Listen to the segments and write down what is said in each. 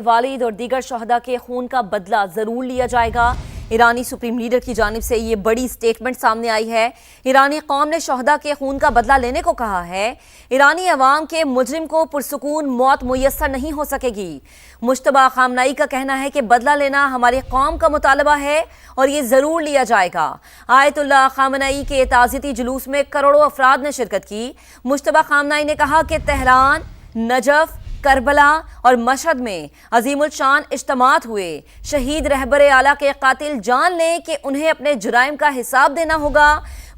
वालिद और दीगर शहदा के खून का बदला जरूर लिया जाएगा। ईरानी सुप्रीम लीडर की जानिब से ये बड़ी स्टेटमेंट सामने आई है। ईरानी कौम ने शहदा के खून का बदला लेने को कहा है। ईरानी अवाम के मुजरिम को पुरसुकून मौत मुयस्सर नहीं हो सकेगी। मुश्तबा खामनाई का कहना है कि बदला लेना हमारी कौम का मुतालबा है और ये जरूर लिया जाएगा। आयतुल्लाह खामनाई के ताज़ियती जुलूस में करोड़ों अफराद ने शिरकत की। मुश्तबा खामनाई ने कहा कि तेहरान, नजफ, करबला और मशहद में अजीमुल शान इज्तिमात हुए। शहीद रहबर आला के कातिल जान लें कि उन्हें अपने जुराइम का हिसाब देना होगा।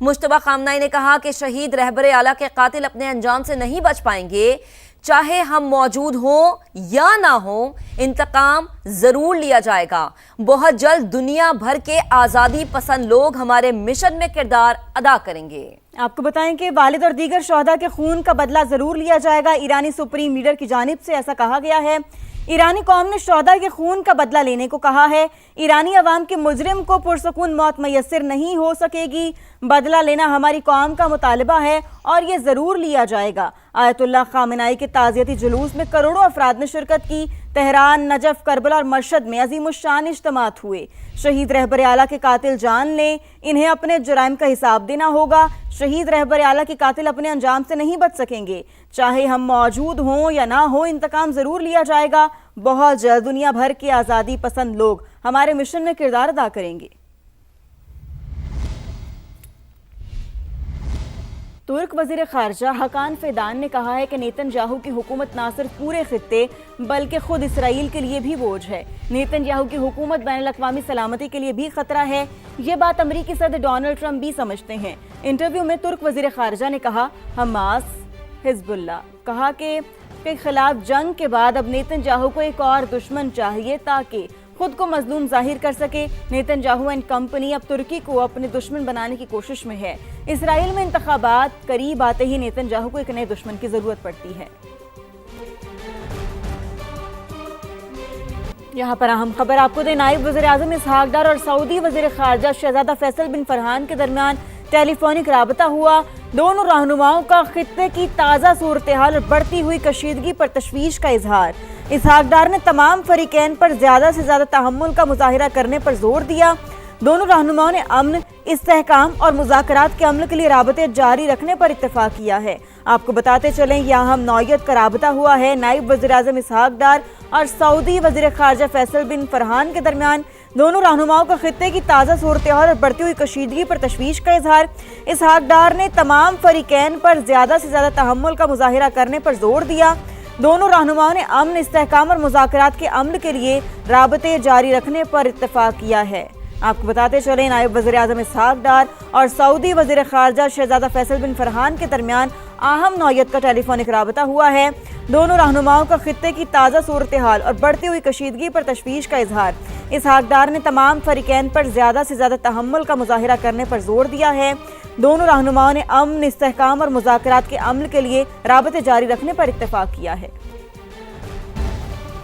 मुश्तबा खामनाई ने कहा कि शहीद रहबर आला के कातिल अपने अंजाम से नहीं बच पाएंगे। चाहे हम मौजूद हों या ना हो, इंतकाम जरूर लिया जाएगा। बहुत जल्द दुनिया भर के आज़ादी पसंद लोग हमारे मिशन में किरदार अदा करेंगे। आपको बताएं कि वालिद और दीगर शहदा के खून का बदला जरूर लिया जाएगा। ईरानी सुप्रीम लीडर की जानिब से ऐसा कहा गया है। ईरानी कौम ने शहदा के खून का बदला लेने को कहा है। ईरानी अवाम के मुजरिम को पुरसुकून मौत मैसर नहीं हो सकेगी। बदला लेना हमारी कौम का मुतालबा है और ये ज़रूर लिया जाएगा। आयतुल्लाह खामनाई के ताज़ियती जुलूस में करोड़ों अफराद ने शिरकत की। तेहरान, नजफ, करबला और मशहद में अज़ीमुश्शान इज्तिमात हुए। शहीद रहबर आला के कातिल जान लें, इन्हें अपने जुराइम का हिसाब देना होगा। शहीद रहबर आला के कातिल अपने अंजाम से नहीं बच सकेंगे। चाहे हम मौजूद हों या ना हो, इंतकाम ज़रूर लिया जाएगा। बहुत जल्द दुनिया भर के आज़ादी पसंद लोग हमारे मिशन में किरदार अदा करेंगे। तुर्क वज़ीर ख़ारजा हकान फ़िदान ने कहा है कि नेतन्याहू की हुकूमत ना सिर्फ पूरे खित्ते बल्कि खुद इसराइल के लिए भी बोझ है। नेतन्याहू की हुकूमत बैनुल-अक़वामी सलामती के लिए भी खतरा है। ये बात अमरीकी सदर डोनाल्ड ट्रंप भी समझते हैं। इंटरव्यू में तुर्क वज़ीर ख़ारजा ने कहा, हमास, हिज़्बुल्लाह कहा के खिलाफ जंग के बाद अब नेतन्याहू को एक और दुश्मन चाहिए ताकि खुद को मजलूम जाहिर कर सके। नेतन्याहू एंड कंपनी अब तुर्की को अपने दुश्मन बनाने की कोशिश में है। इसराइल में इंतखाबात करीब आते ही नेतन्याहू को एक नए दुश्मन की जरूरत पड़ती है। यहाँ पर अहम खबर आपको दे, नायब वज़ीर आज़म इसहाक डार और सऊदी वज़ीर ख़ारजा शहज़ादा फैसल बिन फरहान के दरमियान टेलीफोनिक राबता हुआ। दोनों रहनुमाओं का खित्ते की ताज़ा सूरत हाल और बढ़ती हुई कशीदगी पर तशवीश का इजहार। इसहाक डार ने तमाम फरीकैन पर ज़्यादा से ज़्यादा तहम्मुल का मुज़ाहिरा करने पर जोर दिया। दोनों रहनुमाओं ने अमन, इस्तेहकाम और मुज़ाकरात के अमल के लिए राबते जारी रखने पर इत्तेफाक किया है। आपको बताते चलें, यहाँ हम नौयत का राबता हुआ है नायब वज़ीर आज़म इसहाक डार और सऊदी वज़ीर ख़ारजा फैसल बिन फरहान के दरमियान। दोनों रहनुमाओं का खित्ते की ताज़ा सूरत हाल और बढ़ती हुई कशीदगी पर तशवीश का इजहार। इसहाक डार ने तमाम फरीकैन पर ज़्यादा से ज़्यादा तहम्मुल का मुज़ाहिरा करने पर जोर दिया। दोनों रहनुमाओं ने अमन, इस्तेहकाम और मुज़ाकरात के अमल के लिए राबते जारी रखने पर इत्तेफाक किया है। आपको बताते चलें, नायब वज़ीर आज़म इसहाक डार और सऊदी वज़ीर ख़ारजा शहज़ादा फैसल बिन फरहान के दरमियान अहम नौयत का टेलीफोनिक राबता हुआ है। दोनों रहनुमाओं का खित्ते की ताज़ा सूरत हाल और बढ़ती हुई कशीदगी पर तशवीश का इजहार। इसहाक डार ने तमाम फरीकैन पर ज़्यादा से ज़्यादा तहम्मुल का मुज़ाहिरा करने पर जोर दिया है। दोनों रहनुमाओं ने अमन, इस्तेहकाम और मुज़ाकरात के अमल के लिए राबते जारी रखने पर इत्तेफाक किया है।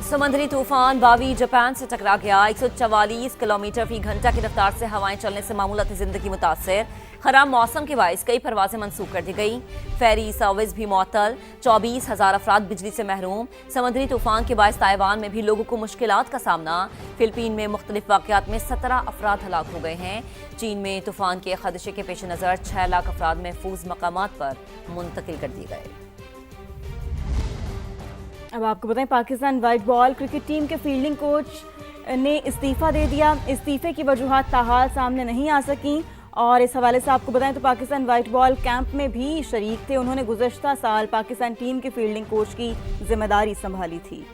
समुद्री तूफान बावी जापान से टकरा गया। 144 किलोमीटर फी घंटा की रफ्तार से हवाएं चलने से मामूलाती जिंदगी मुतासर। खराब मौसम के बायस कई परवाजें मनसूख कर दी गई। फेरी सर्विस भी मअतल। 24,000 अफराद बिजली से महरूम। समुद्री तूफान के बायस ताइवान में भी लोगों को मुश्किलात का सामना। फिलिपीन में मुख्तलिफ वाक़यात में 17 अफराद हलाक हो गए हैं। चीन में तूफान के खदशे के पेश नज़र 6 लाख अफराद महफूज मकामात पर मुंतकिल कर दिए गए। अब आपको बताएं, Pakistan white ball cricket team के फील्डिंग कोच ने इस्तीफ़ा दे दिया। इस्तीफ़े की वजूहात ताहाल सामने नहीं आ सकी और इस हवाले से आपको बताएं तो पाकिस्तान वाइट बॉल कैंप में भी शरीक थे। उन्होंने गुज़श्ता साल पाकिस्तान टीम के फील्डिंग कोच की जिम्मेदारी संभाली थी।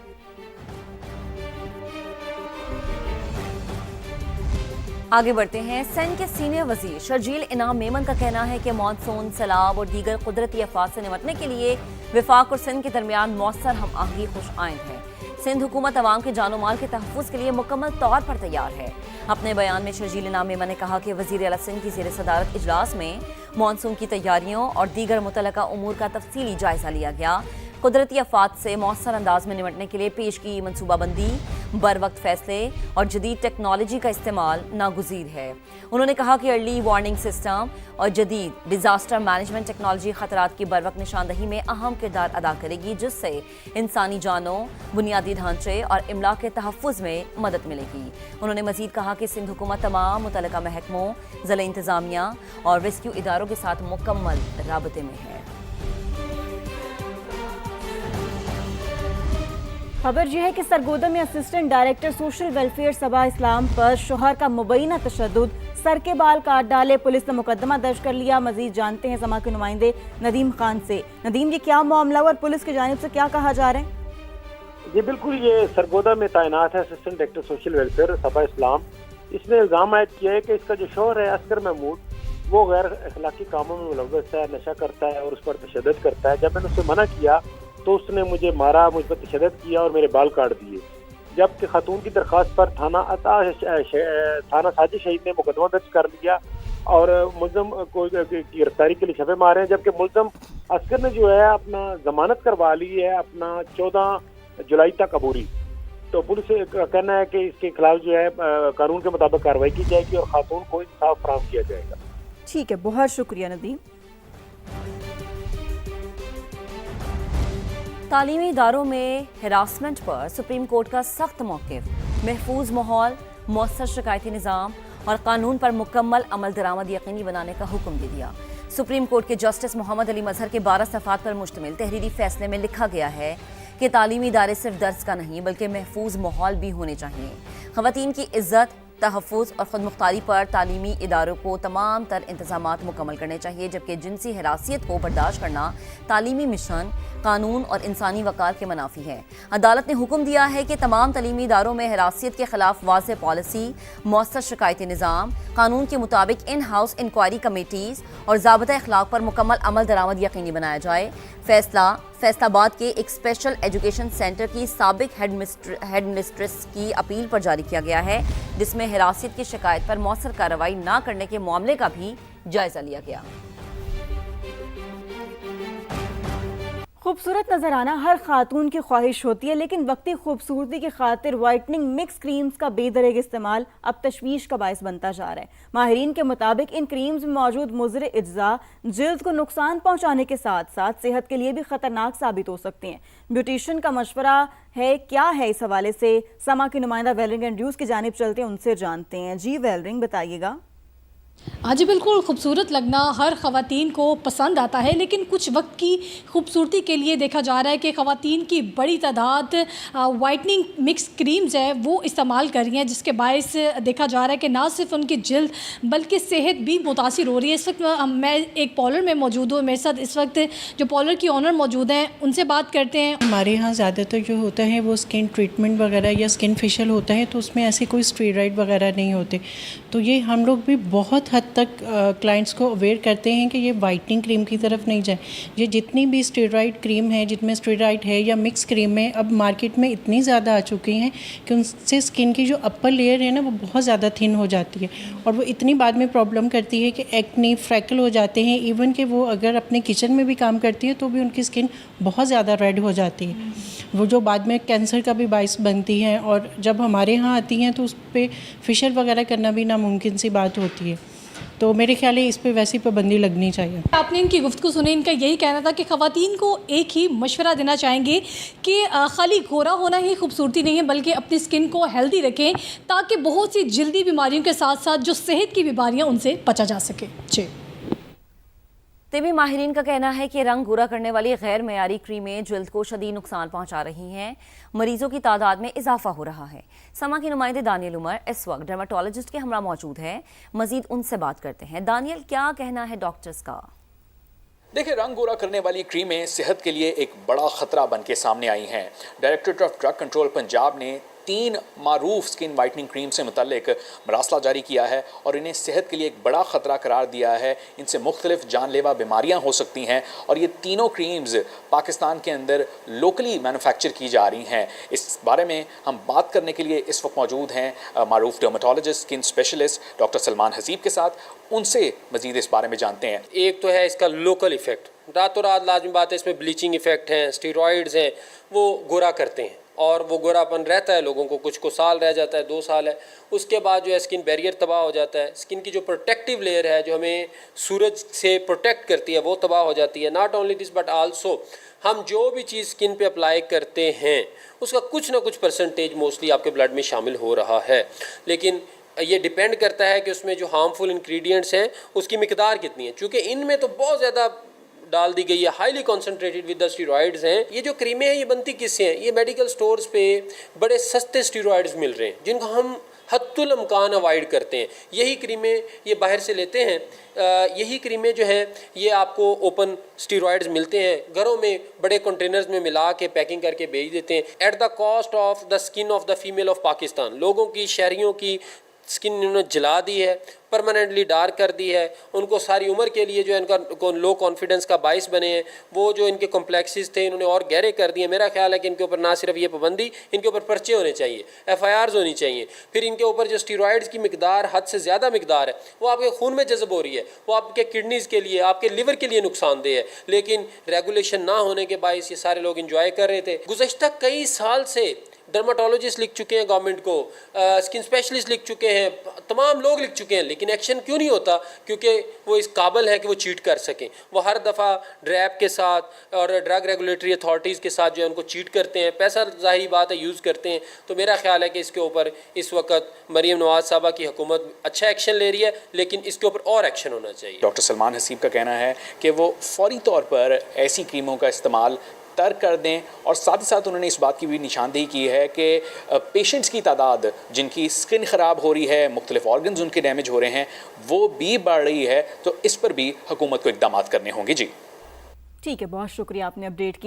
आगे बढ़ते हैं। सिंध के सीनियर वजीर शर्जील इनाम मेमन का कहना है कि मानसून, सैलाब और दीगर कुदरती आफात से निपटने के लिए विफाक और सिंध के दरमियान मौसर हम आहंगी खुश आइंद है। सिंध हुकूमत अवाम के जानो माल के तहफ़्फ़ुज़ के लिए मुकम्मल तौर पर तैयार है। अपने बयान में शर्जील इनाम मेमन ने कहा कि वज़ीर आला सिंध की ज़ेर सदारत इजलास में मानसून की तैयारियों और दीगर मुतल्लका उमूर का तफसीली जायजा लिया गया। कुदरती आफात से मौसर अंदाज में निपटने के लिए पेश की मनसूबाबंदी, बर वक्त फैसले और जदीद टेक्नोलॉजी का इस्तेमाल नागुज़ीर है। उन्होंने कहा कि अर्ली वार्निंग सिस्टम और जदीद डिजास्टर मैनेजमेंट टेक्नोलॉजी खतरात की बर वक्त निशानदही में अहम किरदार अदा करेगी, जिससे इंसानी जानों, बुनियादी ढांचे और इमला के तहफ़्फ़ुज़ में मदद मिलेगी। उन्होंने मज़ीद कहा कि सिंध हुकूमत तमाम मुतल्लिका महकमों, ज़िला इंतज़ामिया और रेस्क्यू इदारों के साथ मुकम्मल राबते में है। खबर यह है कि सरगोदा में असिस्टेंट डायरेक्टर सोशल वेलफेयर सबा इस्लाम पर शोहर का मुबैना तशद्दुद, सर के बाल काट डाले, पुलिस ने मुकदमा दर्ज कर लिया। मजीद जानते हैं समा के नुमाइंदे नदीम खान से। नदीम, ये क्या मामला और पुलिस की जानिब से क्या कहा जा रहा है? जी बिल्कुल, ये सरगोदा में तैनात है असिस्टेंट डायरेक्टर सोशल वेलफेयर सबा इस्लाम। इसने इल्ज़ाम आयद किया है कि इसका जो शोहर है अस्कर महमूद, वो गैर अखलाकी कामों में मुलव्वस है, नशा करता है और उस पर तशद्दुद करता है। जब मैंने उससे मना किया तो उसने मुझे मारा, मुझ पर तशद्दुद किया और मेरे बाल काट दिए। जबकि खातून की दरख्वास्त पर थाना साजिश शहीद ने मुकदमा दर्ज कर लिया और मुल्ज़म को गिरफ्तारी के लिए छापे मारे हैं। जबकि मुल्ज़म अस्कर ने जो है अपना जमानत करवा ली है अपना 14 जुलाई तक अबूरी। तो पुलिस का कहना है कि इसके खिलाफ जो है कानून के मुताबिक कार्रवाई की जाएगी और खातून को इंसाफ फराहम किया जाएगा। ठीक है, बहुत शुक्रिया नदीम। तालीमी इदारों में हिरासमेंट पर सुप्रीम कोर्ट का सख्त मौक़िफ़, महफूज माहौल, मौसर शिकायती निज़ाम और कानून पर मुकम्मल अमल दरामद यकीनी बनाने का हुक्म दे दिया। सुप्रीम कोर्ट के जस्टिस मोहम्मद अली मजहर के 12 सफ़ात पर मुश्तमिल तहरीरी फैसले में लिखा गया है कि तालीमी इदारे सिर्फ दर्स का नहीं बल्कि महफूज माहौल भी होने चाहिए। ख़वातीन की इज़्ज़त, तहफ़्फ़ुज़ और ख़ुद मुख्तारी पर तालीमी इदारों को तमाम तर इंतज़ामात मुकम्मल करने चाहिए। जबकि जिनसी हिरासियत को बर्दाश्त करना तालीमी मिशन, कानून और इंसानी वक़ार के मनाफी है। अदालत ने हुक्म दिया है कि तमाम तालीमी इदारों में हिरासियत के खिलाफ वाज़ेह पॉलिसी, मौसर शिकायती निज़ाम, कानून के मुताबिक इन हाउस इंक्वायरी कमेटीज़ और ज़ाबिता अखलाक पर मुकम्मल अमल दरामद यकीनी बनाया जाए। फैसलाबाद के एक स्पेशल एजुकेशन सेंटर की साबिक हेड मिस्ट्रेस की अपील पर जारी किया गया है, जिसमें हिरासत की शिकायत पर मौसर कार्रवाई न करने के मामले का भी जायजा लिया गया। खूबसूरत नजर आना हर खातून की ख्वाहिश होती है, लेकिन वक्ती खूबसूरती की खातिर वाइटनिंग मिक्स क्रीम्स का बेदरेग इस्तेमाल अब तशवीश का बायस बनता जा रहा है। माहिरीन के मुताबिक इन क्रीम्स में मौजूद मुज़र अज्जा जिल्द को नुकसान पहुंचाने के साथ साथ सेहत के लिए भी खतरनाक साबित हो सकते हैं। ब्यूटिशियन का मशवरा है क्या है, इस हवाले से समा की नुमाइंदा वेलरिंग एंड ड्यूज की जानिब चलते हैं, उनसे जानते हैं। जी वेलरिंग, बताइएगा। हाँ जी बिल्कुल, खूबसूरत लगना हर ख़वातीन को पसंद आता है, लेकिन कुछ वक्त की खूबसूरती के लिए देखा जा रहा है कि ख़वातीन की बड़ी तादाद वाइटनिंग मिक्स क्रीम्स है वो इस्तेमाल कर रही हैं, जिसके बायस देखा जा रहा है कि ना सिर्फ उनकी जल्द बल्कि सेहत भी मुतासिर हो रही है। इस वक्त मैं एक पॉलर में मौजूद हूँ, मेरे साथ इस वक्त जो पॉलर की ऑनर मौजूद हैं, उनसे बात करते हैं। हमारे यहाँ ज़्यादातर जो होता है वो स्किन ट्रीटमेंट वगैरह या स्किन फेशियल होता है, तो उसमें ऐसे कोई स्टेरॉइड वगैरह नहीं होते। तो ये हम लोग भी बहुत हद तक क्लाइंट्स को अवेयर करते हैं कि ये वाइटनिंग क्रीम की तरफ नहीं जाए। ये जितनी भी स्टेरॉइड क्रीम है, जिनमें स्टेरॉइड है या मिक्स क्रीम है, अब मार्केट में इतनी ज़्यादा आ चुकी हैं कि उनसे स्किन की जो अपर लेयर है ना वो बहुत ज़्यादा थिन हो जाती है और वो इतनी बाद में प्रॉब्लम करती है कि एक्ने, फ्रैकल हो जाते हैं। इवन कि वो अगर अपने किचन में भी काम करती है तो भी उनकी स्किन बहुत ज़्यादा रेड हो जाती है, वो जो बाद में कैंसर का भी बाइस बनती है। और जब हमारे यहाँ आती हैं तो उस पर फेशियल वगैरह करना भी नामुमकिन सी बात होती है। तो मेरे ख्याल है इस पे वैसी पाबंदी लगनी चाहिए। आपने इनकी गुफ्तगू सुनी, इनका यही कहना था कि ख़वातीन को एक ही मशवरा देना चाहेंगे कि खाली गोरा होना ही खूबसूरती नहीं है, बल्कि अपनी स्किन को हेल्दी रखें ताकि बहुत सी जल्दी बीमारियों के साथ साथ जो सेहत की बीमारियां उनसे बचा जा सके। जी, तिबी माहिरीन का कहना है कि रंग गोरा करने वाली गैर मयारी क्रीमें जल्द को शदीद नुकसान पहुंचा रही हैं, मरीजों की तादाद में इजाफा हो रहा है। समा के नुमाइंदे दानियल उमर इस वक्त डर्माटोलॉजिस्ट के हमरा मौजूद है, मजीद उनसे बात करते हैं। दानियल, क्या कहना है डॉक्टर्स का? देखिए, रंग गोरा करने वाली क्रीमें सेहत के लिए एक बड़ा खतरा बन के सामने आई हैं। Directorate of drug control Punjab ने 3 मारूफ स्किन वाइटनिंग क्रीम से मुतल्लिक मरासला जारी किया है और इन्हें सेहत के लिए एक बड़ा ख़तरा करार दिया है। इनसे मुख्तलिफ जानलेवा बीमारियां हो सकती हैं और ये तीनों क्रीम्स पाकिस्तान के अंदर लोकली मैन्युफैक्चर की जा रही हैं। इस बारे में हम बात करने के लिए इस वक्त मौजूद हैं मारूफ dermatologist, skin specialist doctor Salman Haseeb के साथ। उनसे मज़ीद इस बारे में जानते हैं। एक तो है इसका लोकल इफ़ेक्ट, रातों रात लाजमी बात है इसमें ब्लीचिंग इफ़ेक्ट हैं, स्टेरॉइड्स हैं, वो गोरा करते हैं और वो गोरापन रहता है लोगों को, कुछ को साल रह जाता है, 2 साल है, उसके बाद जो है स्किन बैरियर तबाह हो जाता है, स्किन की जो प्रोटेक्टिव लेयर है जो हमें सूरज से प्रोटेक्ट करती है वो तबाह हो जाती है। Not only this but also हम जो भी चीज़ स्किन पे अप्लाई करते हैं उसका कुछ ना कुछ परसेंटेज मोस्टली आपके ब्लड में शामिल हो रहा है, लेकिन ये डिपेंड करता है कि उसमें जो हार्मफुल इंग्रेडिएंट्स हैं उसकी मिकदार कितनी है। चूँकि इनमें तो बहुत ज़्यादा डाल दी गई है, highly concentrated with the steroids हैं। ये जो क्रीमें हैं ये बनती किससे हैं? ये मेडिकल स्टोर्स पे बड़े सस्ते स्टीरॉइड्स मिल रहे हैं जिनको हम हत्तुल इम्कान अवॉइड करते हैं। यही क्रीमें ये बाहर से लेते हैं, यही क्रीमें जो हैं ये आपको ओपन स्टीरॉइड्स मिलते हैं, घरों में बड़े कंटेनर्स में मिला के पैकिंग करके भेज देते हैं at the cost of the skin of the female of Pakistan. लोगों की, शहरियों की स्किन इन्होंने जला दी है, परमानेंटली डार्क कर दी है, उनको सारी उम्र के लिए जो है इनका लो कॉन्फिडेंस का बाइस बने हैं, वो जो इनके कॉम्प्लेक्सेस थे इन्होंने और गहरे कर दिए। मेरा ख्याल है कि इनके ऊपर ना सिर्फ ये पाबंदी, इनके ऊपर पर्चे होने चाहिए, FIRs होनी चाहिए। फिर इनके ऊपर जो स्टीरॉइड्स की मिकदार हद से ज़्यादा मिकदार है वो आपके खून में जज़ब हो रही है, वो आपके किडनीज़ के लिए, आपके लिवर के लिए नुकसानदेह है, लेकिन रेगुलेशन ना होने के बायस ये सारे लोग इंजॉय कर रहे थे। गुज़श्ता कई साल से डर्माटोलॉजिस्ट लिख चुके हैं गवर्नमेंट को, स्किन स्पेशलिस्ट लिख चुके हैं, तमाम लोग लिख चुके हैं, लेकिन एक्शन क्यों नहीं होता? क्योंकि वो इस काबिल है कि वो चीट कर सकें। वो हर दफ़ा ड्रैब के साथ और ड्रग रेगुलेटरी अथॉरिटीज़ के साथ जो है उनको चीट करते हैं, पैसा ज़ाहिर बात है यूज़ करते हैं। तो मेरा ख्याल है कि इसके ऊपर इस वक्त मरीम नवाज साहबा की हुकूमत अच्छा एक्शन ले रही है, लेकिन इसके ऊपर और एक्शन होना चाहिए। डॉक्टर सलमान हसीब का कहना है कि वो फौरी तौर पर ऐसी क्रीमों का इस्तेमाल तर्क कर दें और साथ ही साथ उन्होंने इस बात की भी निशानदेही की है कि पेशेंट्स की तादाद जिनकी स्किन ख़राब हो रही है, मुख्तलिफ ऑर्गन्स उनके डैमेज हो रहे हैं, वो भी बढ़ रही है। तो इस पर भी हुकूमत को इक़दाम करने होंगे। जी ठीक है, बहुत शुक्रिया, आपने अपडेट किया।